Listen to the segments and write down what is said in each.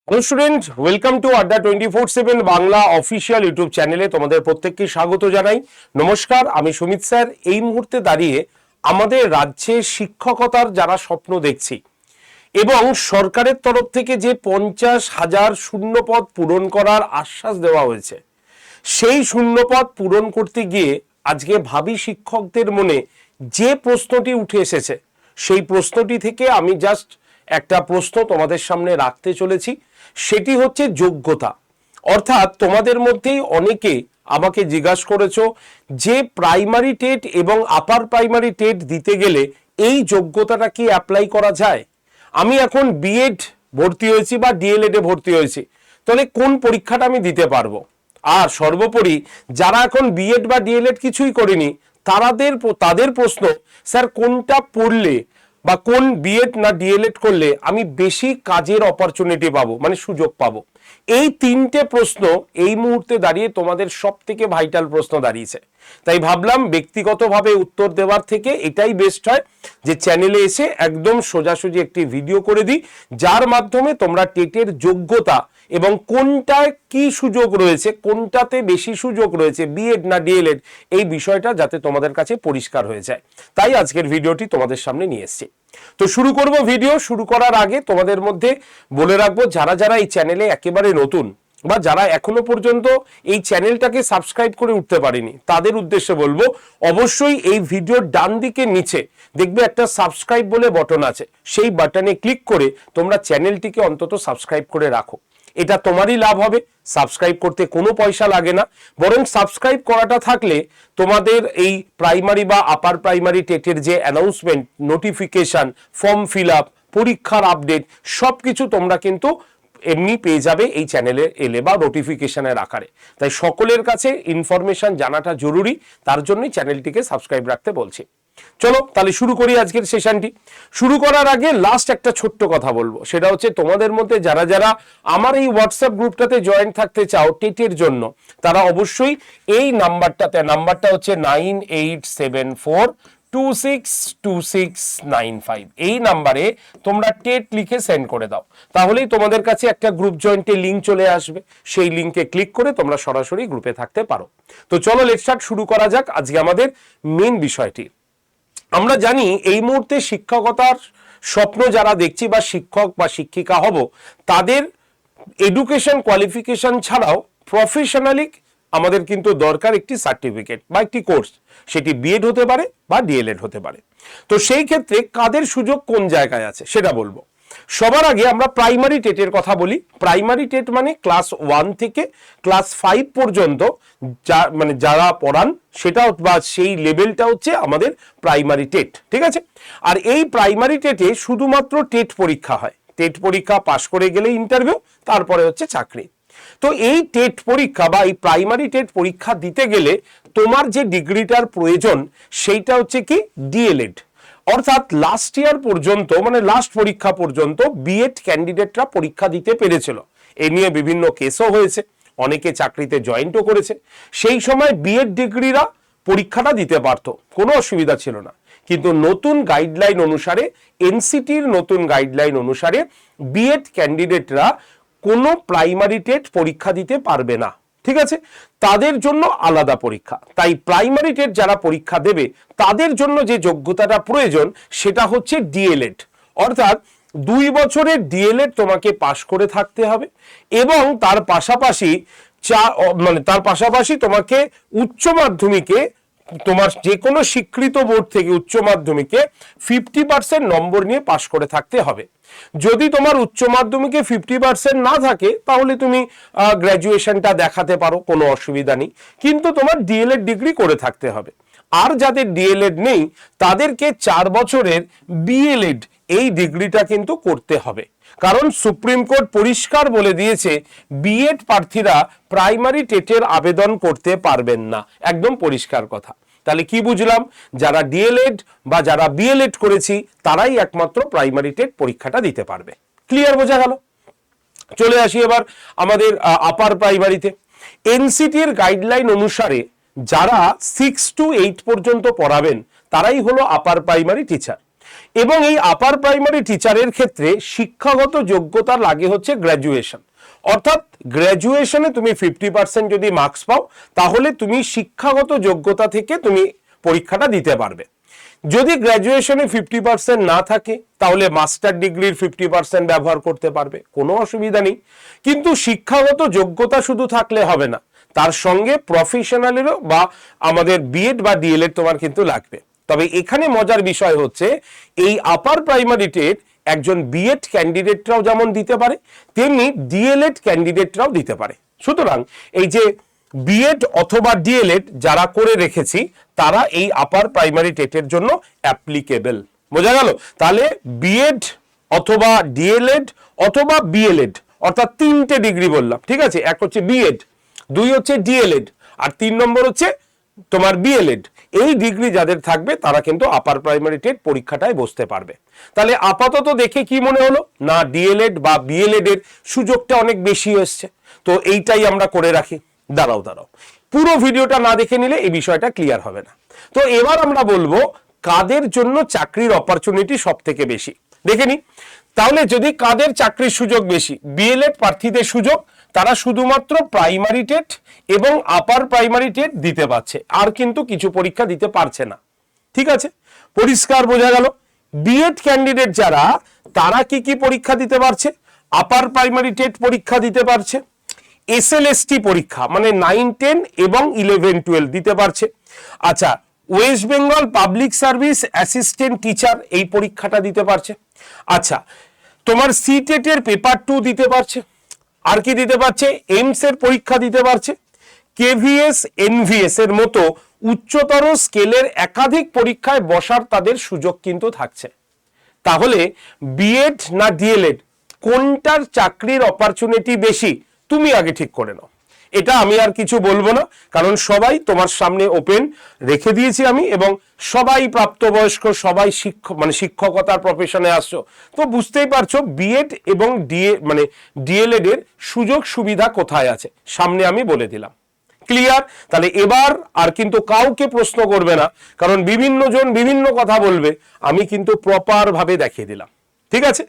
Hello student, welcome to আড্ডা 24/7 Bangla official YouTube চ্যানেলে তোমাদের প্রত্যেককে স্বাগত জানাই। নমস্কার, আমি সুমিত স্যার। এই মুহূর্তে দাঁড়িয়ে আমাদের রাজ্যে শিক্ষকতার যারা স্বপ্ন দেখছি এবং সরকারের তরফ থেকে যে 50,000 শূন্যপদ পূরণ করার আশ্বাস দেওয়া হয়েছে, সেই শূন্যপদ পূরণ করতে গিয়ে আজকে ভাবী শিক্ষকদের মনে যে প্রশ্নটি উঠে এসেছে, সেই প্রশ্নটি থেকে আমি জাস্ট একটা প্রশ্ন তোমাদের সামনে রাখতে চলেছি। সেটি হচ্ছে যোগ্যতা। অর্থাৎ তোমাদের মধ্যেই অনেকে আমাকে জিজ্ঞাসা করেছো যে প্রাইমারি টেট এবং আপার প্রাইমারি টেট দিতে গেলে এই যোগ্যতাটা কি অ্যাপ্লাই করা যায়। আমি এখন বিএড ভর্তি হয়েছি বা ডিএলএড এ ভর্তি হয়েছি, তাহলে কোন পরীক্ষাটা আমি দিতে পারবো। আর সর্বোপরি যারা এখন বিএড বা ডিএলএড কিছুই করেনি তাদের প্রশ্ন, স্যার কোনটা পড়লে বা কোন বিএড না ডিএলএড করলে আমি বেশি কাজের অপরচুনিটি পাবো, মানে সুযোগ পাবো। এই তিনটে প্রশ্ন এই মুহূর্তে দাঁড়িয়ে তোমাদের সব থেকে ভাইটাল প্রশ্ন দাঁড়িয়েছে। তাই ভাবলাম ব্যক্তিগতভাবে উত্তর দেওয়ার থেকে এটাই বেস্ট হয় যে চ্যানেলে এসে একদম সোজাসুজি একটি ভিডিও করে দিই, যার মাধ্যমে তোমরা টেটের যোগ্যতা এবং কোনটায় কি সুযোগ রয়েছে, কোনটাতে বেশি সুযোগ রয়েছে, বিএড না ডিএলএড, এই বিষয়টা যাতে তোমাদের কাছে পরিষ্কার হয়ে যায়। তাই আজকের ভিডিওটি তোমাদের সামনে নিয়ে এসেছি। তো শুরু করব। ভিডিও শুরু করার আগে তোমাদের মধ্যে বলে রাখবো, যারা যারা এই চ্যানেলে একেবারে নতুন বা যারা এখনো পর্যন্ত এই চ্যানেলটাকে সাবস্ক্রাইব করে উঠতে পারেনি, তাদের উদ্দেশ্যে বলবো অবশ্যই এই ভিডিওর ডান দিকে নিচে দেখবে একটা সাবস্ক্রাইব বলে বাটন আছে, সেই বাটনে ক্লিক করে তোমরা চ্যানেলটিকে অন্তত সাবস্ক্রাইব করে রাখো। এটা তোমারই লাভ হবে। সাবস্ক্রাইব করতে কোনো পয়সা লাগে না, বরং সাবস্ক্রাইব করাটা থাকলে তোমাদের এই প্রাইমারি বা আপার প্রাইমারি টেটের যে announcement, notification, form fill up, পরীক্ষার আপডেট সবকিছু তোমরা কিন্তু এমনি পেয়ে যাবে এই চ্যানেলে এলে বা নোটিফিকেশনের আকারে। তাই সকলের কাছে ইনফরমেশন জানাটা জরুরি, তার জন্যই চ্যানেলটিকে সাবস্ক্রাইব রাখতে বলছি। চলো তাহলে শুরু করি আজকের সেশনটি। শুরু করার আগে লাস্ট একটা ছোট্ট কথা বলবো, সেটা হচ্ছে তোমাদের মধ্যে যারা যারা আমার এই হোয়াটসঅ্যাপ গ্রুপটাতে জয়েন থাকতে চাও টেটের জন্য, তারা অবশ্যই এই নাম্বারটা হচ্ছে 9874262695। এই নাম্বারে তোমরা টেট লিখে সেন্ড করে দাও, তাহলেই তোমাদের কাছে একটা গ্রুপ জয়েন্টের লিঙ্ক চলে আসবে। সেই লিঙ্কে ক্লিক করে তোমরা সরাসরি গ্রুপে থাকতে পারো। তো চলো লেটস স্টার্ট, শুরু করা যাক আজকে আমাদের মেন বিষয়টি। আমরা জানি এই মুহূর্তে শিক্ষকতার স্বপ্ন যারা দেখছি বা শিক্ষক বা শিক্ষিকা হব, তাদের এডুকেশন কোয়ালিফিকেশন ছাড়াও প্রফেশনালি আমাদের কিন্তু দরকার একটি সার্টিফিকেট বা একটি কোর্স। সেটি বিএড হতে পারে বা ডিএলএড হতে পারে। তো সেই ক্ষেত্রে কাদের সুযোগ কোন জায়গায় আছে সেটা বলবো। সবার আগে আমরা প্রাইমারি টেটের কথা বলি। প্রাইমারি টেট মানে ক্লাস 1 থেকে ক্লাস 5 পর্যন্ত মানে যারা পড়ান সেটা বা সেই লেভেলটা হচ্ছে আমাদের প্রাইমারি টেট, ঠিক আছে। আর এই প্রাইমারি টেটে শুধুমাত্র টেট পরীক্ষা হয়। টেট পরীক্ষা পাশ করে গেলে ইন্টারভিউ, তারপরে হচ্ছে চাকরি। তো এই টেট পরীক্ষা বা এই প্রাইমারি টেট পরীক্ষা দিতে গেলে তোমার যে ডিগ্রিটার প্রয়োজন সেইটা হচ্ছে কি ডিএলএড। অর্থাৎ লাস্ট ইয়ার পর্যন্ত মানে লাস্ট পরীক্ষা পর্যন্ত বিএড ক্যান্ডিডেটরা পরীক্ষা দিতে পেরেছিল। এ নিয়ে বিভিন্ন কেসও হয়েছে, অনেকে চাকরিতে জয়েন্টও করেছে। সেই সময় বিএড ডিগ্রিরা পরীক্ষাটা দিতে পারত, কোনো অসুবিধা ছিল না। কিন্তু নতুন গাইডলাইন অনুসারে, এনসিটির নতুন গাইডলাইন অনুসারে বিএড ক্যান্ডিডেটরা কোনো প্রাইমারি টেট পরীক্ষা দিতে পারবে না, ঠিক আছে। তাদের জন্য আলাদা পরীক্ষা। তাই প্রাইমারি টেট যারা পরীক্ষা দেবে তাদের জন্য যে যোগ্যতাটা প্রয়োজন সেটা হচ্ছে ডিএলএড। অর্থাৎ 2 বছরের ডিএলএড তোমাকে পাশ করে থাকতে হবে এবং তার পাশাপাশি তোমাকে উচ্চ মাধ্যমিকে তোমার যে কোনো স্বীকৃত বোর্ড থেকে উচ্চ মাধ্যমিকে 50% নম্বর নিয়ে পাশ করে থাকতে হবে। যদি তোমার উচ্চ মাধ্যমিকে 50% না থাকে তাহলে তুমি গ্র্যাজুয়েশনটা দেখাতে পারো, কোনো অসুবিধা নেই, কিন্তু তোমার ডিএলএড ডিগ্রি করে থাকতে হবে। আর যাদের ডিএলএড নেই তাদেরকে 4 বছরের বিএলএড এই ডিগ্রিটা কিন্তু করতে হবে। কারণ সুপ্রিম কোর্ট পরিষ্কার বলে দিয়েছে বিএড প্রার্থীরা প্রাইমারি টেটের আবেদন করতে পারবেন না, একদম পরিষ্কার কথা। তাহলে কি বুঝলাম, যারা ডিএলএড বা যারা বিএলএড করেছি তারাই একমাত্র প্রাইমারি টেট পরীক্ষাটা দিতে পারবে। ক্লিয়ার, বোঝা গেল? চলে আসি এবার আমাদের আপার প্রাইমারিতে। এনসিটির গাইডলাইন অনুসারে যারা 6 to 8 পর্যন্ত পড়াবেন তারাই হলো আপার প্রাইমারি টিচার। এবং এই আপার প্রাইমারি টিচারের ক্ষেত্রে শিক্ষাগত যোগ্যতা লাগে হচ্ছে গ্র্যাজুয়েশন, অর্থাৎ গ্র্যাজুয়েশনে তুমি 50% যদি মার্কস পাও তাহলে তুমি শিক্ষাগত যোগ্যতা থেকে তুমি পরীক্ষাটা দিতে পারবে। যদি গ্র্যাজুয়েশনে 50% না থাকে তাহলে মাস্টার ডিগ্রির 50% ব্যবহার করতে পারবে, কোনো অসুবিধা নেই। কিন্তু শিক্ষাগত যোগ্যতা শুধু থাকলে হবে না, তার সঙ্গে প্রফেশনালেরও বা আমাদের বিএড বা ডিএলএড তোমার কিন্তু লাগবে। তবে এখানে মজার বিষয় হচ্ছে এই আপার প্রাইমারি টেট একজন বিএড ক্যান্ডিডেটরাও যেমন দিতে পারে তেমনি ডিএলএড ক্যান্ডিডেটরাও দিতে পারে। সুতরাং এই যে বিএড অথবা ডিএলএড যারা করে রেখেছি তারা এই আপার প্রাইমারি টেটের জন্য অ্যাপ্লিকেবল। বোঝা গেল? তাহলে বিএড অথবা ডিএলএড অথবা বিএলএড, অর্থাৎ 3টে ডিগ্রি বললাম, ঠিক আছে? এক হচ্ছে বিএড, 2 হচ্ছে ডিএলএড, আর 3 নম্বর হচ্ছে তোমার বিএলএড। এই ডিগ্রি যাদের থাকবে তারা কিন্তু আপার প্রাইমারি টেট পরীক্ষাটায় বসতে পারবে। তাহলে আপাতত দেখে কি মনে হলো না ডিএলএড বা বিএলএড এর সুযোগটা অনেক বেশি এসছে, তো এইটাই আমরা করে রাখি। দাঁড়াও পুরো ভিডিওটা না দেখে নিলে এই বিষয়টা ক্লিয়ার হবে না। তো এবার আমরা বলবো কাদের জন্য চাকরির অপরচুনিটি সব থেকে বেশি দেখে নি। তাহলে যদি কাদের চাকরির সুযোগ বেশি, বিএলএড প্রার্থীদের সুযোগ, তারা শুধুমাত্র প্রাইমারি টেট এবং আপার প্রাইমারি টেট দিতে পারছে, আর কিন্তু কিছু পরীক্ষা দিতে পারছে না। ঠিক আছে, পরিষ্কার বোঝা গেল? বিএড ক্যান্ডিডেট যারা, তারা কি কি পরীক্ষা দিতে পারছে? আপার প্রাইমারি টেট পরীক্ষা দিতে পারছে, এসএলএসটি পরীক্ষা মানে 9, 10 এবং 11, 12 দিতে পারছে। আচ্ছা, West Bengal public service assistant teacher এই পরীক্ষাটা দিতে পারছে। আচ্ছা, তোমার সিটেট এর পেপার 2 দিতে পারছে। আর কি দিতে পারছে? এইমস এর পরীক্ষা দিতে পারছে। কেভিএস, এনভিএস এর মতো উচ্চতর স্কেলের একাধিক পরীক্ষায় বসার তাদের সুযোগ কিন্তু থাকছে। তাহলে বিএড না ডিএলএড, কোনটার চাকরির অপরচুনিটি বেশি তুমি আগে ঠিক করে নাও। এটা আমি আর কিছু বলবো না, কারণ সবাই তোমার সামনে ওপেন রেখে দিয়েছি আমি, এবং সবাই প্রাপ্তবয়স্ক, সবাই শিক্ষকতার প্রফেশনে আসছো, তো বুঝতেই পারছো বিএড এবং ডিএলএড এর সুযোগ সুবিধা কোথায় আছে সামনে আমি বলে দিলাম। ক্লিয়ার? তাহলে এবার আর কিন্তু কাউকে প্রশ্ন করবে না, কারণ বিভিন্ন জন বিভিন্ন কথা বলবে, আমি কিন্তু প্রপার ভাবে দেখিয়ে দিলাম। ঠিক আছে,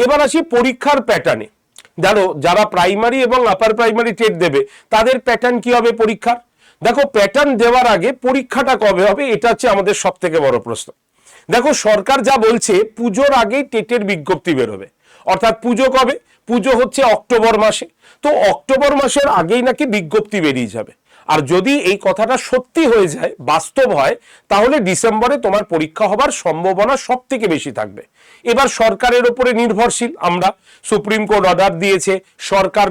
এবার আসি পরীক্ষার প্যাটার্নে। জানো, যারা প্রাইমারি এবং আপার প্রাইমারি টেট দেবে তাদের প্যাটার্ন কি হবে পরীক্ষার? দেখো, প্যাটার্ন দেওয়ার আগে পরীক্ষাটা কবে হবে এটা হচ্ছে আমাদের সব থেকে বড় প্রশ্ন। দেখো, সরকার যা বলছে পুজোর আগেই টেটের বিজ্ঞপ্তি বেরোবে। অর্থাৎ পুজো কবে? পুজো হচ্ছে অক্টোবর মাসে, তো অক্টোবর মাসের আগেই নাকি বিজ্ঞপ্তি বেরিয়ে যাবে। আর যদি এই কথাটা সত্যি হয়ে যায়, বাস্তব হয়, তাহলে ডিসেম্বরে তোমার পরীক্ষা হবার সম্ভাবনা সব থেকে বেশি থাকবে। এবার সরকারের উপরে নির্ভরশীল আমরা, সুপ্রিম কোর্ট অর্ডার দিয়েছে, সরকার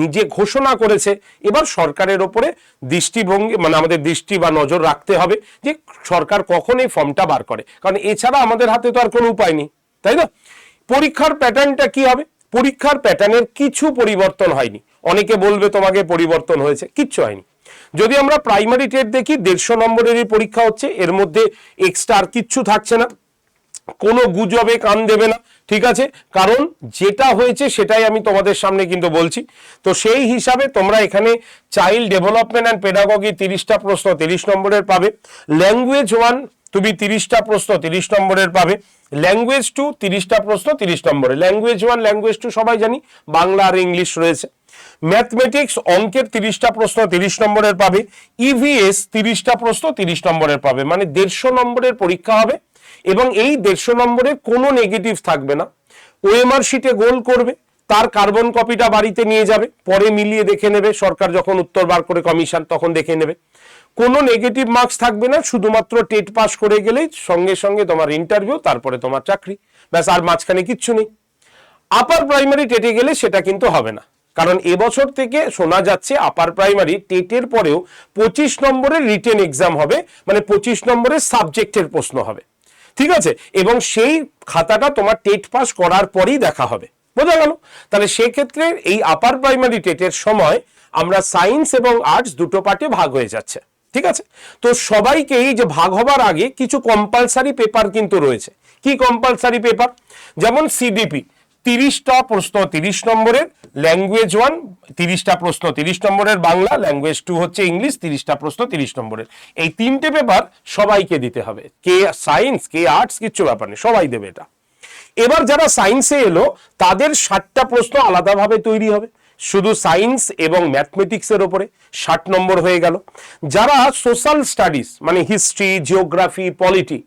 নিজে ঘোষণা করেছে, এবার সরকারের উপরে দৃষ্টিভঙ্গি আমাদের দৃষ্টি বা নজর রাখতে হবে যে সরকার কখন এই ফর্মটা বার করে, কারণ এছাড়া আমাদের হাতে তো আর কোনো উপায় নেই, তাই না? পরীক্ষার প্যাটার্নটা কি হবে? পরীক্ষার প্যাটার্নের কিছু পরিবর্তন হয়নি। অনেকে বলবে তোমাকে পরিবর্তন হয়েছে, কিচ্ছু হয়নি। যদি আমরা প্রাইমারি টেট দেখি 150 নম্বরেরই পরীক্ষা হচ্ছে, এর মধ্যে এক্সট্রা আর কিচ্ছু থাকছে না, কোনো গুজবে কান দেবে না। ঠিক আছে, কারণ যেটা হয়েছে সেটাই আমি তোমাদের সামনে কিন্তু বলছি। তো সেই হিসাবে তোমরা এখানে চাইল্ড ডেভেলপমেন্ট অ্যান্ড পেডাগজি 30টা প্রশ্ন 30 নম্বরের পাবে। ল্যাঙ্গুয়েজ 1 তুমি 30টা প্রশ্ন 30 নম্বরের পাবে। ল্যাঙ্গুয়েজ 2 30টা প্রশ্ন 30 নম্বরে। ল্যাঙ্গুয়েজ 1 ল্যাঙ্গুয়েজ 2 সবাই জানি, বাংলা আর ইংলিশ রয়েছে। ম্যাথমেটিক্স অঙ্কের 30টা প্রশ্ন 30 নম্বরের পাবে। ইভিএস 30টা প্রশ্ন 30 নম্বরের পাবে, মানে 150 নম্বরের পরীক্ষা হবে, এবং এই 150 নম্বরের কোনো নেগেটিভ থাকবে না। ওএমআর শিটে গোল করবে, তার কার্বন কপিটা বাড়িতে নিয়ে যাবে, পরে মিলিয়ে দেখে নেবে, সরকার যখন উত্তর বার করে কমিশন তখন দেখে নেবে। কোনো নেগেটিভ মার্কস থাকবে না, শুধুমাত্র টেট পাস করে গেলেই সঙ্গে সঙ্গে তোমার ইন্টারভিউ, তারপরে তোমার চাকরি, ব্যাস, আর মাঝখানে কিচ্ছু নেই। আপার প্রাইমারি টেটে গেলে সেটা কিন্তু হবে না, কারণ এবছর থেকে শোনা যাচ্ছে আপার প্রাইমারি টেটের পরেও 25 নম্বরের রিটেন এক্সাম হবে, মানে 25 নম্বরের সাবজেক্টের প্রশ্ন হবে। ঠিক আছে, এবং সেই খাতাটা তোমার টেট পাস করার পরেই দেখা হবে। বোঝা গেল? তাহলে সেক্ষেত্রে এই আপার প্রাইমারি টেটের সময় আমরা সায়েন্স এবং আর্টস দুটো পার্টে ভাগ হয়ে যাচ্ছে। ঠিক আছে, তো সবাইকে এই যে ভাগ হবার আগে কিছু কম্পালসারি পেপার কিন্তু রয়েছে। কি কম্পালসারি পেপার? যেমন সিডিপি, 30টা প্রশ্ন 30 নম্বরের, ল্যাঙ্গুয়েজ 1 30টা প্রশ্ন 30 নম্বরের বাংলা, ল্যাঙ্গুয়েজ 2 হচ্ছে ইংলিশ 30টা প্রশ্ন 30 নম্বরের। এই তিনটে পেপার সবাইকে দিতে হবে, কে সায়েন্স কে আর্টস কিচ্ছু ব্যাপার নেই, সবাই দেবে এটা। এবার যারা সায়েন্সে এলো তাদের 60টা প্রশ্ন আলাদাভাবে তৈরি হবে, শুধু সায়েন্স এবং ম্যাথমেটিক্সের ওপরে 60 নম্বর হয়ে গেল। যারা সোশ্যাল স্টাডিজ মানে হিস্ট্রি, জিওগ্রাফি, পলিটি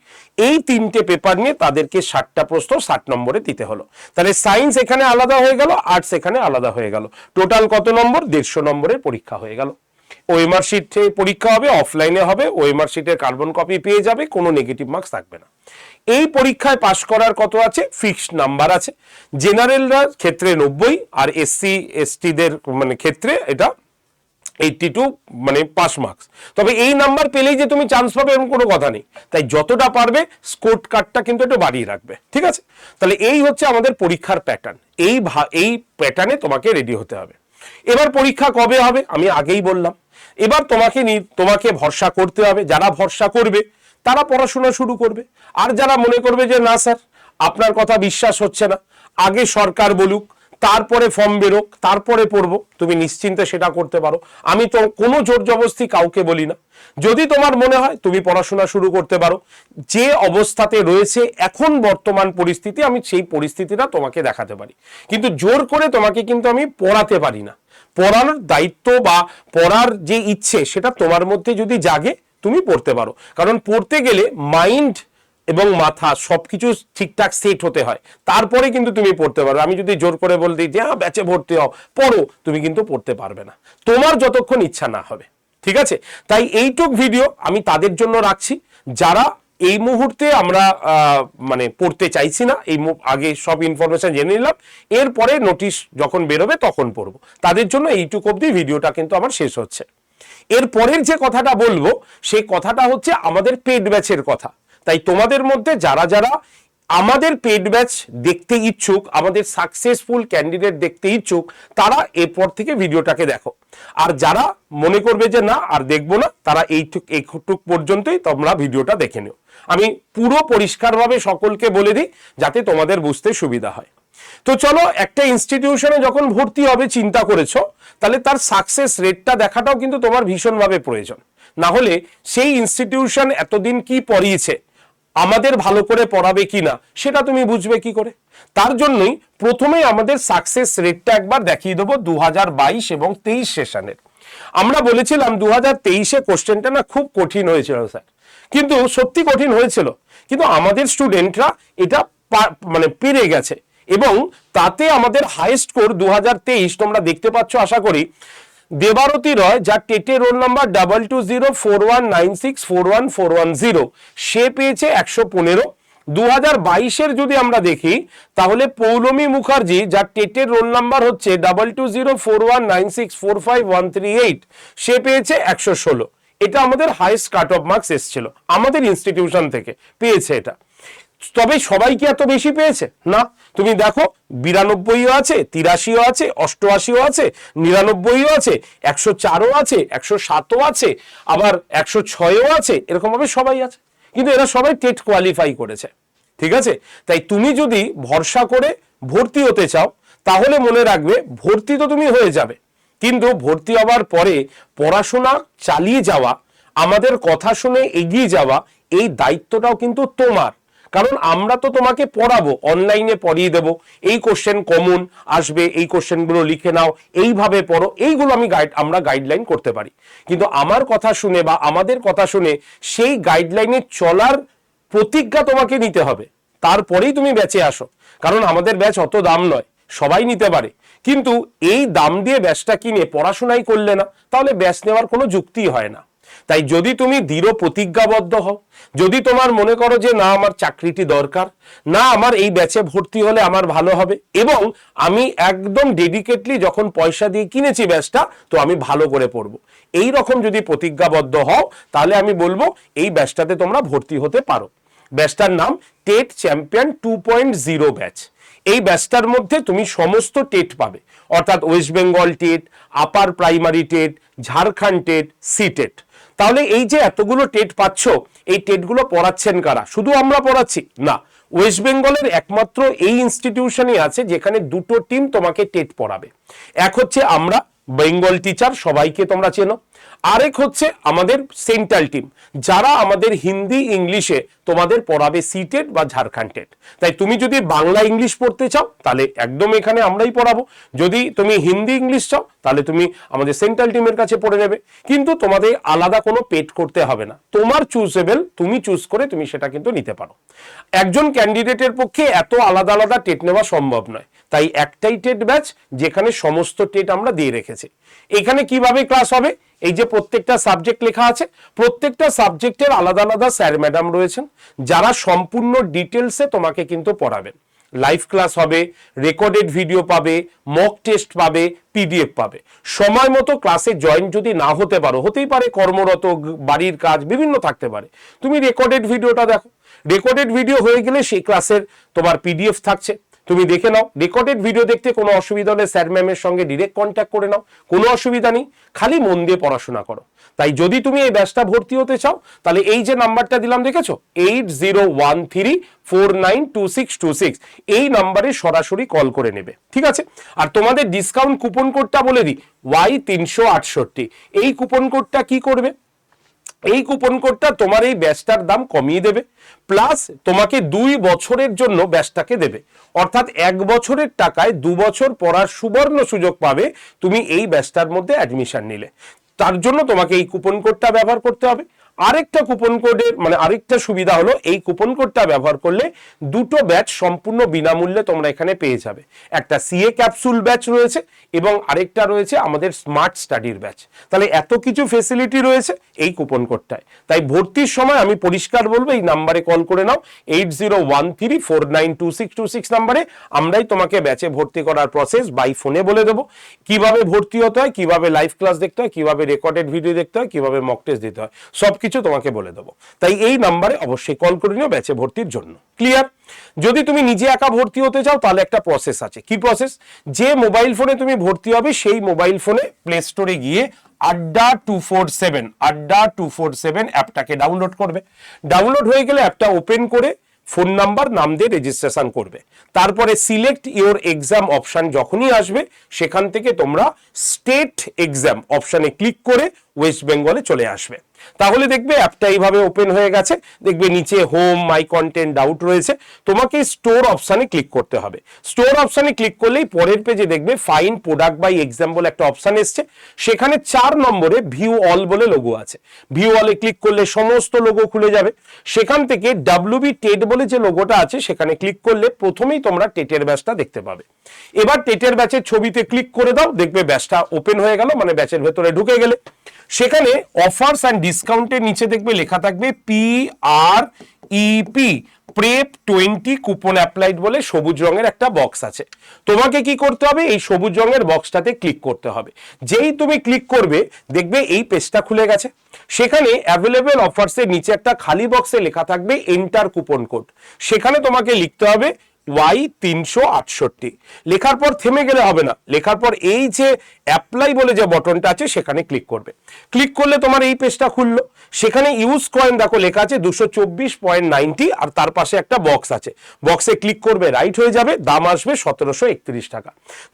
এই তিনটে পেপার নিয়ে তাদেরকে 60টা প্রশ্ন 60 নম্বরে দিতে হলো। তাহলে সায়েন্স এখানে আলাদা হয়ে গেল, আর্টস এখানে আলাদা হয়ে গেল। টোটাল কত নম্বর? 150 নম্বরের পরীক্ষা হয়ে গেল। ওএমআর শিটে পরীক্ষা হবে, অফলাইনে হবে, ওএমআর শিটের কার্বন কপি পেয়ে যাবে, কোনো নেগেটিভ মার্কস থাকবে না। এই পরীক্ষায় পাশ করার কত আছে? ফিক্সড নাম্বার আছে। জেনারেলরা ক্ষেত্রে 90 আর এসসি এসটিদের মানে ক্ষেত্রে এটা 82 মানে পাস মার্কস। তবে এই নাম্বার পেলেই যে তুমি চান্স পাবে এরকম কোনো কথা নেই, তাই যতটা পারবে স্কোর কার্ডটা কিন্তু একটু বাড়িয়ে রাখবে, ঠিক আছে? তাহলে এই হচ্ছে আমাদের পরীক্ষার প্যাটার্ন, এই প্যাটার্নে তোমাকে রেডি হতে হবে। এবার পরীক্ষা কবে হবে আমি আগেই বললাম। এবার তোমাকে ভরসা করতে হবে। যারা ভরসা করবে তারা পড়াশোনা শুরু করবে, আর যারা মনে করবে যে না স্যার আপনার কথা বিশ্বাস হচ্ছে না, আগে সরকার বলুক, তারপরে ফর্ম বেরোক, তারপরে পড়বো, তুমি নিশ্চিন্তে সেটা করতে পারো। আমি তো কোনো জোর জবরদস্তি কাউকে বলি না। যদি তোমার মনে হয় তুমি পড়াশোনা শুরু করতে পারো, যে অবস্থাতে রয়েছে এখন বর্তমান পরিস্থিতি, আমি সেই পরিস্থিতিটা তোমাকে দেখাতে পারি, কিন্তু জোর করে তোমাকে কিন্তু আমি পড়াতে পারি না। পড়ার দায়িত্ব বা পড়ার যে ইচ্ছে সেটা তোমার মধ্যে যদি জাগে তুমি পড়তে পারো, কারণ পড়তে গেলে মাইন্ড এবং মাথা সবকিছু ঠিকঠাক সেট হতে হয়, তারপরে কিন্তু তুমি পড়তে পারো। আমি যদি জোর করে বলে দিই যে হ্যাঁ ব্যাচে ভর্তি হও পড়ো, তুমি কিন্তু পড়তে পারবে না, তোমার যতক্ষণ ইচ্ছা না হবে, ঠিক আছে? তাই এইটুক ভিডিও আমি তাদের জন্য রাখছি যারা এই মুহূর্তে আমরা মানে পড়তে চাইছি না, আগে সব ইনফরমেশন জেনে নিলাম, এরপরে নোটিশ যখন বেরোবে তখন পড়বো, তাদের জন্য এইটুক অবধি ভিডিওটা কিন্তু আমার শেষ হচ্ছে। এর পরের যে কথাটা বলবো সেই কথাটা হচ্ছে আমাদের পেড ব্যাচের কথা। তাই তোমাদের মধ্যে যারা যারা আমাদের পেড ব্যাচ দেখতে ইচ্ছুক, আমাদের সাকসেসফুল ক্যান্ডিডেট দেখতে ইচ্ছুক, তারা এরপর থেকে ভিডিওটাকে দেখো। আর যারা মনে করবে যে না আর দেখবো না, তারা এইটুক পর্যন্তই তোমরা ভিডিওটা দেখে নিও। আমি পুরো পরিষ্কারভাবে সকলকে বলে দিই যাতে তোমাদের বুঝতে সুবিধা হয়। তো চলো, একটা ইনস্টিটিউশনে যখন ভর্তি হবে চিন্তা করেছো, তাহলে তার সাকসেস রেটটা দেখাটাও কিন্তু তোমার ভীষণভাবে প্রয়োজন। না হলে সেই ইনস্টিটিউশন এতদিন কি পড়িয়েছে, আমাদের ভালো করে পড়াবে কিনা সেটা তুমি বুঝবে কি করে? তার জন্যই প্রথমেই আমাদের সাকসেস রেটটা একবার দেখিয়ে দেবো 2022 এবং 23 সেশনের। আমরা বলেছিলাম 2023-এ কোশ্চেনটা না খুব কঠিন হয়েছিল স্যার, কিন্তু সত্যি কঠিন হয়েছিল, কিন্তু আমাদের স্টুডেন্টরা এটা মানে পেরে গেছে, এবং তাতে আমাদের হাইয়েস্ট স্কোর 2023 তোমরা দেখতে পাচ্ছ আশা করি। দেবারতী রয়, যার টেটে রোল নাম্বার 220419641410, সে পেয়েছে 115। 2022-এর যদি আমরা দেখি তাহলে পৌলমী মুখার্জি, যার টেটের রোল নাম্বার হচ্ছে 220419645138, সে পেয়েছে 116। এটা আমাদের হাইয়েস্ট কাট অফ মার্কস এসেছিল আমাদের ইনস্টিটিউশন থেকে, পেয়েছে এটা। তবে সবাই কি এত বেশি পেয়েছে? না, তুমি দেখো 92ও আছে, 83ও আছে, 88ও আছে, 99ও আছে, 104ও আছে, 107ও আছে, আবার 106ও আছে, এরকম ভাবে সবাই আছে, কিন্তু এরা সবাই টেট কোয়ালিফাই করেছে, ঠিক আছে? তাই তুমি যদি ভরসা করে ভর্তি হতে চাও তাহলে মনে রাখবে ভর্তি তো তুমি হয়ে যাবে, কিন্তু ভর্তি হওয়ার পরে পড়াশোনা চালিয়ে যাওয়া, আমাদের কথা শুনে এগিয়ে যাওয়া, এই দায়িত্বটাও কিন্তু তোমার। কারণ আমরা তো তোমাকে পড়াবো, অনলাইনে পড়িয়ে দেবো, এই কোশ্চেন কমন আসবে, এই কোশ্চেনগুলো লিখে নাও, এইভাবে পড়ো, এইগুলো আমরা গাইডলাইন করতে পারি, কিন্তু আমার কথা শুনে বা আমাদের কথা শুনে সেই গাইডলাইনে চলার প্রতিজ্ঞা তোমাকে নিতে হবে, তারপরেই তুমি ব্যাচে আসো। কারণ আমাদের ব্যাচ অত দাম নয়, সবাই নিতে পারে, কিন্তু এই দাম দিয়ে ব্যাচটা কিনে পড়াশোনাই করলে না, তাহলে ব্যাচ নেওয়ার কোনো যুক্তি হয় না। তাই যদি তুমি দৃঢ় প্রতিজ্ঞাবদ্ধ হও, যদি তোমার মনে করো যে না আমার চাকরিটি দরকার, না আমার এই ব্যাচে ভর্তি হলে আমার ভালো হবে, এবং আমি একদম ডেডিকেটলি যখন পয়সা দিয়ে কিনেছি ব্যাচটা, তো আমি ভালো করে পড়বো, এই রকম যদি প্রতিজ্ঞাবদ্ধ হও, তাহলে আমি বলবো এই ব্যাচটাতে তোমরা ভর্তি হতে পারো। ব্যাচটার নাম টেট চ্যাম্পিয়ন 2.0 ব্যাচ। এই ব্যাচটার মধ্যে তুমি সমস্ত টেট পাবে, অর্থাৎ West Bengal TET, upper primary TET, Jharkhand TET, C TET. তাহলে এই যে এতগুলো টেট পাচ্ছ, এই টেটগুলো পড়াচ্ছেন কারা? শুধু আমরা পড়াচ্ছি না, ওয়েস্ট বেঙ্গলের একমাত্র এই ইনস্টিটিউশনই আছে যেখানে দুটো টিম তোমাকে টেট পড়াবে। এক হচ্ছে আমরা বেঙ্গল টিচার, সবাইকে তোমরা চেনো। আরেক হচ্ছে আমাদের সেন্ট্রাল টিম, যারা আমাদের হিন্দি ইংলিশে তোমাদের পড়াবে সিটেট বা ঝাড়খণ্ড টেট। তাই তুমি যদি বাংলা ইংলিশ পড়তে চাও তাহলে একদম এখানে আমরাই পড়াবো, যদি তুমি হিন্দি ইংলিশ চাও তাহলে তুমি আমাদের সেন্ট্রাল টিমের কাছে পড়ে নেবে। কিন্তু তোমাদের আলাদা কোনো পেড করতে হবে না, তোমার চুজেবল, তুমি চুজ করে তুমি সেটা কিন্তু নিতে পারো। একজন ক্যান্ডিডেটের পক্ষে এত আলাদা আলাদা টেট নেওয়া সম্ভব নয়, তাই একটাই টেট ব্যাচ যেখানে সমস্ত টেট আমরা দিয়ে রেখেছি। এখানে কিভাবে ক্লাস হবে, এই যে প্রত্যেকটা সাবজেক্ট লেখা আছে, প্রত্যেকটা সাবজেক্টের আলাদা আলাদা স্যার ম্যাডাম রয়েছেন যারা সম্পূর্ণ ডিটেলসে তোমাকে কিন্তু পড়াবেন। লাইভ ক্লাস হবে, রেকর্ডেড ভিডিও পাবে, মক টেস্ট পাবে, পিডিএফ পাবে। সময় মতো ক্লাসে জয়েন যদি না হতে পারো, হতেই পারে কর্মরত, বাড়ির কাজ বিভিন্ন থাকতে পারে, তুমি রেকর্ডেড ভিডিওটা দেখো। রেকর্ডেড ভিডিও হয়ে গেলে সেই ক্লাসের তোমার পিডিএফ থাকছে, তুমি দেখে নাও। রেকর্ডেড ভিডিও দেখতে কোনো অসুবিধা হলে স্যার ম্যামের সঙ্গে ডিরেক্ট কন্ট্যাক্ট করে নাও, কোনো অসুবিধা নেই, খালি মন দিয়ে পড়াশোনা করো। তাই যদি তুমি এই ব্যাচটা ভর্তি হতে চাও তাহলে এই যে নাম্বারটা দিলাম দেখেছো 8013492626, এই নাম্বারে সরাসরি কল করে নেবে, ঠিক আছে? আর তোমাদের ডিসকাউন্ট কুপন কোডটা বলে দিই Y368। এই কুপন কোডটা কি করবে, এই কুপন কোডটা তোমার এই ব্যাচটার দাম কমিয়ে দেবে, প্লাস তোমাকে 2 বছরের জন্য ব্যাচটাকে দেবে। অর্থাৎ 1 বছরের টাকায় 2 বছর পড়ার সুবর্ণ সুযোগ পাবে তুমি এই ব্যাচটার মধ্যে অ্যাডমিশন নিলে। তার জন্য তোমাকে এই কুপন কোডটা ব্যবহার করতে হবে। আরেকটা কুপন কোডের মানে আরেকটা সুবিধা হলো, এই কুপন কোডটা ব্যবহার করলে দুটো ব্যাচ সম্পূর্ণ বিনামূল্যে তোমরা এখানে পেয়ে যাবে। একটা সিএ ক্যাপসুল ব্যাচ রয়েছে এবং আরেকটা রয়েছে আমাদের স্মার্ট স্টাডির ব্যাচ। তাহলে এত কিছু ফেসিলিটি রয়েছে এই কুপন কোডটায়। তাই ভর্তির সময় আমি পরিষ্কার বলবো, এই নাম্বারে কল করে নাও 8013492626 নাম্বারে। আমরাই তোমাকে ব্যাচে ভর্তি করার প্রসেস বাই ফোনে বলে দেবো, কিভাবে ভর্তি হতে হয়, কিভাবে লাইভ ক্লাস দেখতে হয়, কিভাবে রেকর্ডেড ভিডিও দেখতে হয়, কিভাবে মক টেস্ট দিতে হয়, সবকিছু তোমাকে বলে দেবো। তাই এই নাম্বারে অবশ্যই কল করে নিও ব্যাচে ভর্তির জন্য। ক্লিয়ার? যদি তুমি নিজে একা ভর্তি হতে চাও তাহলে একটা প্রসেস আছে। কি প্রসেস? যে মোবাইল ফোনে তুমি ভর্তি হবে সেই মোবাইল ফোনে প্লে স্টোরে গিয়ে আড্ডা247 অ্যাপটাকে ডাউনলোড করবে। ডাউনলোড হয়ে গেলে অ্যাপটা ওপেন করে ফোন নাম্বার নাম দিয়ে রেজিস্ট্রেশন করবে। তারপরে সিলেক্ট ইওর এক্সাম অপশন যখনই আসবে সেখান থেকে তোমরা স্টেট এক্সাম অপশনে ক্লিক করে ওয়েস্ট বেঙ্গলে চলে আসবে। তাহলে দেখবে অ্যাপটা এইভাবে ওপেন হয়ে গেছে। দেখবে নিচে হোম, মাই কন্টেন্ট, ডাউট রয়েছে। তোমাকে স্টোর অপশনে ক্লিক করতে হবে। স্টোর অপশনে ক্লিক করলেই পরের পেজে দেখবে ফাইন প্রোডাক্ট বাই এক্সাম বলে একটা অপশন এসছে। সেখানে 4 নম্বরে ভিউ অল বলে লোগো আছে। ভিউ অলে ক্লিক করলে সমস্ত লোগো খুলে যাবে। সেখান থেকে WB টেট বলে যে লোগোটা আছে সেখানে ক্লিক করলে প্রথমেই তোমরা টেটের ব্যাচটা দেখতে পাবে। এবার টেটের ব্যাচের ছবিতে ক্লিক করে দাও, দেখবে ব্যাচটা ওপেন হয়ে গেল, মানে ব্যাচের ভেতরে ঢুকে গেলে সেখানে অফার্স অ্যান্ড ডিসকাউন্টের নিচে দেখবে লেখা থাকবে PREP প্রেপ 20 কুপন অ্যাপ্লাইড বলে সবুজ রঙের একটা বক্স আছে। তোমাকে কি করতে হবে, এই সবুজ রঙের বক্সটাতে ক্লিক করতে হবে। যেই তুমি ক্লিক করবে দেখবে এই পেজটা খুলে গেছে। সেখানে অ্যাভেলেবেল অফার্সের নিচে একটা খালি বক্সে লেখা থাকবে এন্টার কুপন কোড। সেখানে তোমাকে লিখতে হবে Y368। লেখার পর থেমে গেলে হবে না, লেখার পর এই যে অ্যাপ্লাই বলে যে বটনটা আছে সেখানে ক্লিক করবে। ক্লিক করলে তোমার এই পেজটা খুললো। সেখানে ইউজ কয়েন দেখো লেখা আছে 224.90 আর তার পাশে একটা বক্স আছে। বক্সে ক্লিক করবে, রাইট হয়ে যাবে, দাম আসবে 1731 টাকা।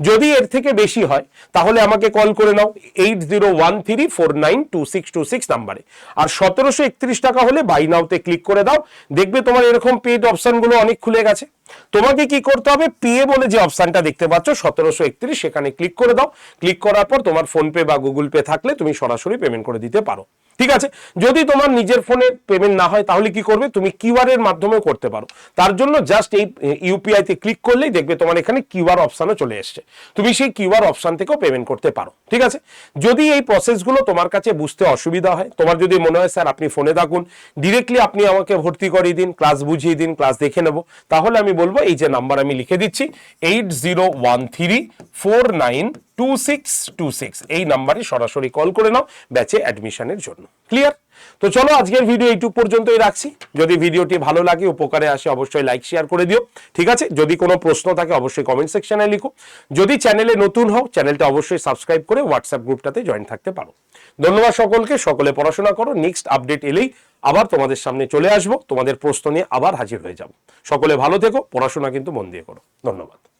যদি এর থেকে বেশি হয় তাহলে আমাকে কল করে নাও 8013492626 নাম্বারে। আর 1731 টাকা হলে বাই নাওতে ক্লিক করে দাও। দেখবে তোমার এরকম পেড অপশনগুলো অনেক খুলে গেছে। তোমাকে কি করতে হবে, পে বলে যে অপশনটা দেখতে পাচ্ছ 1731, সেখানে ক্লিক করে দাও। ক্লিক করার পর তোমার ফোন পে বা গুগল পে থাকলে তুমি সরাসরি পেমেন্ট করে দিতে পারো। ঠিক আছে? যদি তোমার নিজের ফোনে পেমেন্ট না হয় তাহলে কি করবে, তুমি কিউআর এর মাধ্যমে করতে পারো। তার জন্য জাস্ট এই ইউপিআই তে ক্লিক করলেই দেখবে তোমার এখানে কিউআর অপশনও চলে এসছে। তুমি সেই কিউআর অপশন থেকেও পেমেন্ট করতে পারো। ঠিক আছে? যদি এই প্রসেসগুলো তোমার কাছে বুঝতে অসুবিধা হয়, তোমার যদি মনে হয় স্যার আপনি ফোনে থাকুন, ডিরেক্টলি আপনি আমাকে ভর্তি করিয়ে দিন, ক্লাস বুঝিয়ে দিন, ক্লাস দেখে নেব, তাহলে আমি বলবো এই যে নাম্বার আমি লিখে দিচ্ছি 801349 2626 এই নাম্বারে সরাসরি কল করে নাও ব্যাচে অ্যাডমিশনের জন্য। ক্লিয়ার? তো চলো আজকের ভিডিও এইটুকু পর্যন্তই রাখছি। যদি ভিডিওটি ভালো লাগে, উপকারে আসে, অবশ্যই লাইক শেয়ার করে দিও। ঠিক আছে? যদি কোনো প্রশ্ন থাকে অবশ্যই কমেন্ট সেকশনে লিখো। যদি চ্যানেলে নতুন হও, চ্যানেলটা অবশ্যই সাবস্ক্রাইব করে হোয়াটসঅ্যাপ গ্রুপটাতে জয়েন থাকতে পারো। ধন্যবাদ সকলকে। সকলে পড়াশোনা করো। নেক্সট আপডেট এলেই আবার তোমাদের সামনে চলে আসবো, তোমাদের প্রশ্ন নিয়ে আবার হাজির হয়ে যাব। সকলে ভালো থেকো, পড়াশোনা কিন্তু মন দিয়ে করো। ধন্যবাদ।